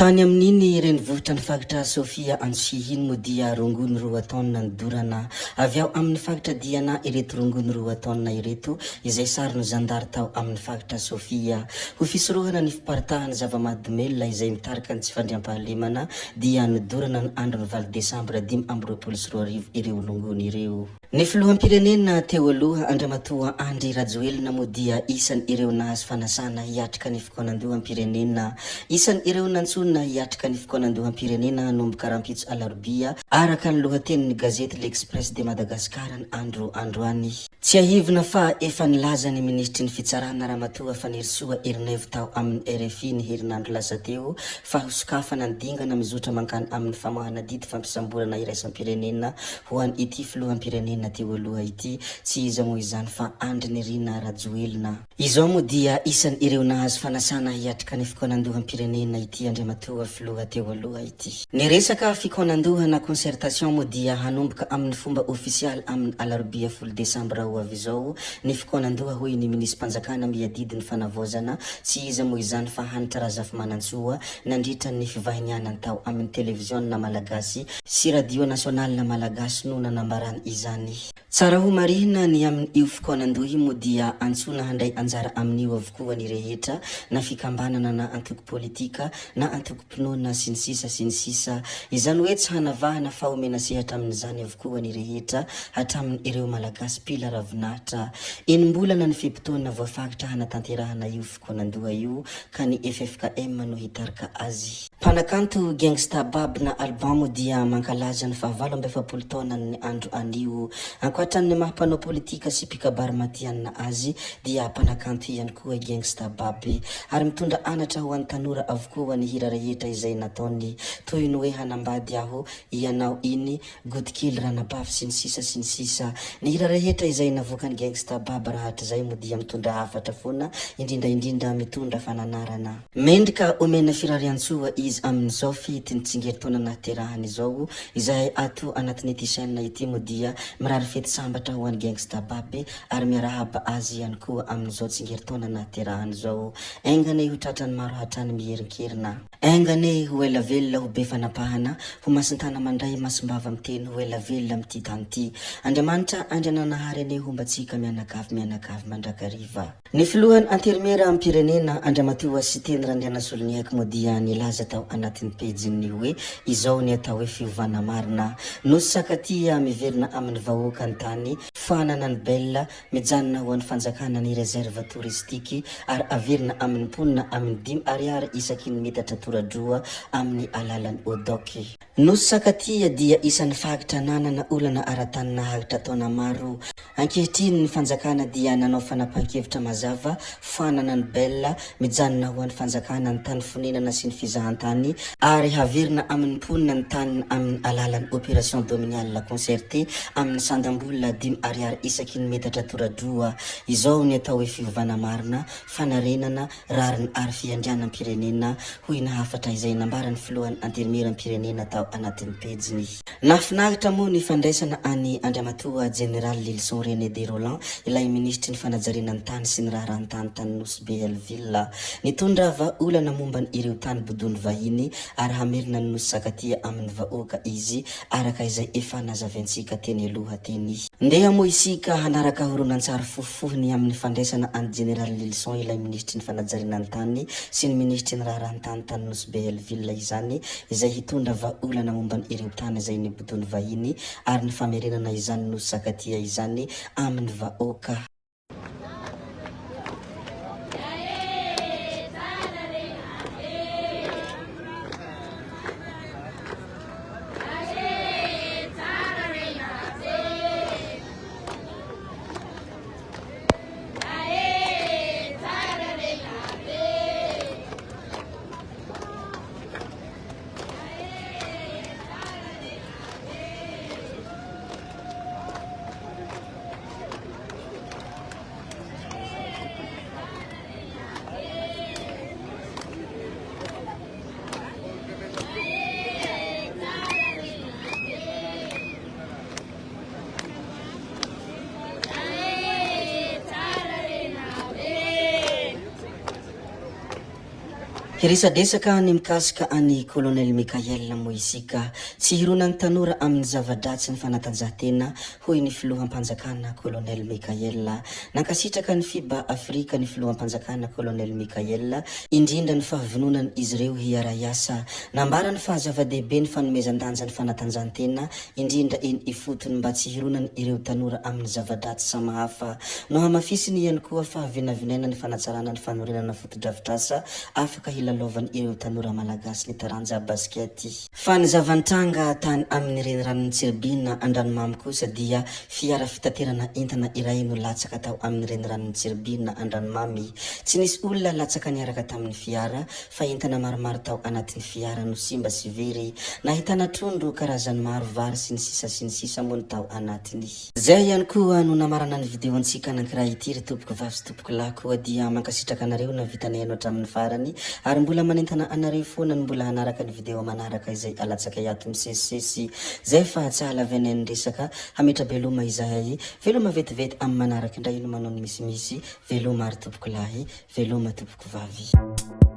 Tany amin'iny renivohitra ny fagatra Sofia Ansihiny mo dia rongony roa taona nidorana avy ao amin'ny fagatra Diana ireto rongony roa taona ireto izay sary no zandary tao amin'ny fagatra Sofia ho fisorohana ny fiparitahana zava-mahadomelona izay mitarika ny tsy fandriam-pahalemana dia nidorana ny andro ny 9 Desambra 2024 ireo rongony ireo. Ny filoham-pirenena teo aloha Andriamatoa Andry Rajoelina mo dia isan'ny ireo nahazo fanasana hiatrika ny fikonan-doham-pirenena, isan'ny ireo nantsona hiatrika ny fikonan-doham-pirenena nomboka rahampitso alarobia araka ny lohatenin'ny gazety L'Express de Madagascar ny androany. Tsy ahivina fa efa nilaza ny ministry ny fitsarana Ramatoa Fanerisoa Erneve tao amin'ny RFI ny herinandro lasa teo fa hosokafana ny dingana mizotra mankany amin'ny famoahana didy fampisamborana iraisam-pirenena ho an'ny ity filoham-pirenena teo aloha ity, tsy iza moa izany fa Andry Nirina Rajoelina. Izao moa dia isan'ny ireo nahazo fanasana hiatrika ny fikonan-doham-pirenena ity Andriamatoa filoha teo aloha ity. Ny resaka fikonan-doha na concertation moa dia hanomboka amin'ny fomba ofisialy amin'ny alarobia 10 Desambra ho avy izao ny fikonan-doha hoy ny minisy-panjakana miadidy ny fanavozana, tsy iza moa izany fa Hanitra Razafy Manantsoa nandritra ny fivahinianany tao amin'ny televiziona malagasy sy radio nasional na malagasy no nanambarany izany. Tsara ho marihina ny amin'ny io fikonan-doha moa dia antsona handray anjara amin'io avokoa ny rehetra na fikambanana na antoko politika na antoko-pinoana sy ny sisa izany hoe tsy hanavahana fa omena sehatra amin'izany avokoa ny rehetra hatramin'ny ireo malagasy pila ravinahitra enim-bolana ny fimpitoana voafagitra hanatanterahana io fikonan-doha io ka ny FFKM no hitarika azy. Mpanakanto Gangsta Bab na album dia mankalaza ny 27 taona ny andro anio. Ankoatran'ny mahampanao politika sy mpikabary matianina azy dia mpanakanto ihany koa Gangsta Bab ary mitondra anatra ho an'ny tanora avokoa ny hira rehetra izay nataony toy ny hoe hanambady aho ianao iny godikely ranabavy sy ny sisa. Ny hira rehetra izay navoaka ny Gangsta Bab rahatra zay moa dia mitondra hafatra foana indrindra mitondra fananarana. Mendrika omena firariantsoa izy amin'izao fety ny tsingeritaona nahaterahany izao izay ato anatin'ity chaîne ity moa dia mirary fety sambatra ho an'ny Gangsta Bab ary miarahaba azy ihany koa amin'izao tsingeritaona nahaterahany izao. Aingane ho tratrany maro hatrany miherinkerina, aingane ho ela velona ho be fanapahana, ho masintana mandray masimbava miteny ho ela velona amin'ity tany ity. Andriamanitra andriananahary ane hombatsika mianakavy mandrakariva. Ny filohan'ny anterimera amin'ny pirenena Andriamatoa sy teny Randriana Soloniaky moa dia nilaza tao anatin'ny pejiny hoe izao ny atao hoe fiovana marina. Nosy Sakatia miverina amin'ny vahoaka ny tany fanana ny bella mijanona ho an'ny fanjakana ny reserve touristique ary averina amin'ny mponina amin'ny 5 ariary isaky ny metatra toradroa amin'ny alalan'ny Odoky. Nosy Sakatia dia isan'ny fagitra nanana olana ara-tany nahagitra taona maro. Ankehitriny ny fanjakana dia nanao fanapahan-kevitra mazava fanana ny bella mijanona ho an'ny fanjakana ny tany fonenana sy ny fizahantany ary haverina amin'ny mponina ny tany amin'ny alalan'ny opération dominiale concertée amin'ny sandam-bolona 5 ariary isaky ny metatra toradroa. Izao ny atao hoe fiovana marina, fanarenana, rariny ary fiandrianan'ny pirenena hoy na hafatra izay nambarany filohan'ny anterimeran'ny pirenena tao anatin'ny pejiny. Nafinaritra moa ny fandraisana any Andriamatoa General Lilson René de Roland ilay ministry ny fanajarena ny tany sy ny raharahantany tany Nosy Behelville nitondra vahaolana momba ny ireo tany bodony vahiny ary hamerina ny Nosy Sakatia amin'ny vahoaka izy araka izay efa nazavaintsika teny aloha teny. Ndeha moa isika hanaraka horonan-tsary fofofohiny amin'ny fandraisana any General Lilson ilay ministry ny fanajarena ny tany sy ny ministry ny raharahantany tany Nosy Behelville izany izay hitondra vahaolana momba ny ireo tany izay ny bodony vahiny ary ny famerenana izany Nosy Sakatia izany amin'ny vahoaka. Hirisadesaka ny mikasika any Colonel Mikael Moisika tsy hironany tanora amin'ny zava-dratsy ny fanatanjahantena hoy ny filoham-panjakana Colonel Mikael. Nankasitraka ny FIBA Afrika ny filoham-panjakana Colonel Mikael indrindra ny fahavononany izy ireo hiara-iasa nambara ny fahazava-dehibe ny fanomezan-danja ny fanatanjahantena indrindra iny ifotony mba tsy hironany ireo tanora amin'ny zava-dratsy samahafa no hamafisiny ihany koa fahavinavinaina ny fanatsarana ny fanorenana foto-drafitrasa afaka hilalovan'ny ireo tanora malagasy ny taranja basket. Fanzavantranga tany amin'ny reniranon Tsirbina Andranomamy kosa dia fiara fitaterana entana iray no latsaka tao amin'ny reniranon Tsirbina Andranomamy. Tsy nisy olona latsaka niaraka tamin'ny fiara fa entana maromaro tao anatin'ny fiara no simba sy very. Nahitana trondro karazany maro vary sy ny sisa moa ny tao anatiny. Zay ihany koa no namarana ny video antsika anankiray ity ry tompoko vavy sy tompoko lahy koa dia mankasitraka anareo na vitany haino hatramin'ny farany ary mbola manentana anareo foana ny mbola hanaraka ny video manaraka izay alatsaka iato misesisesy zay fa tsy halavana ny resaka hamitra beloma izahay veloma vetivety amin'ny manaraka indray ino manao ny misimisi veloma ary tompoko lahy veloma tompoko vavy.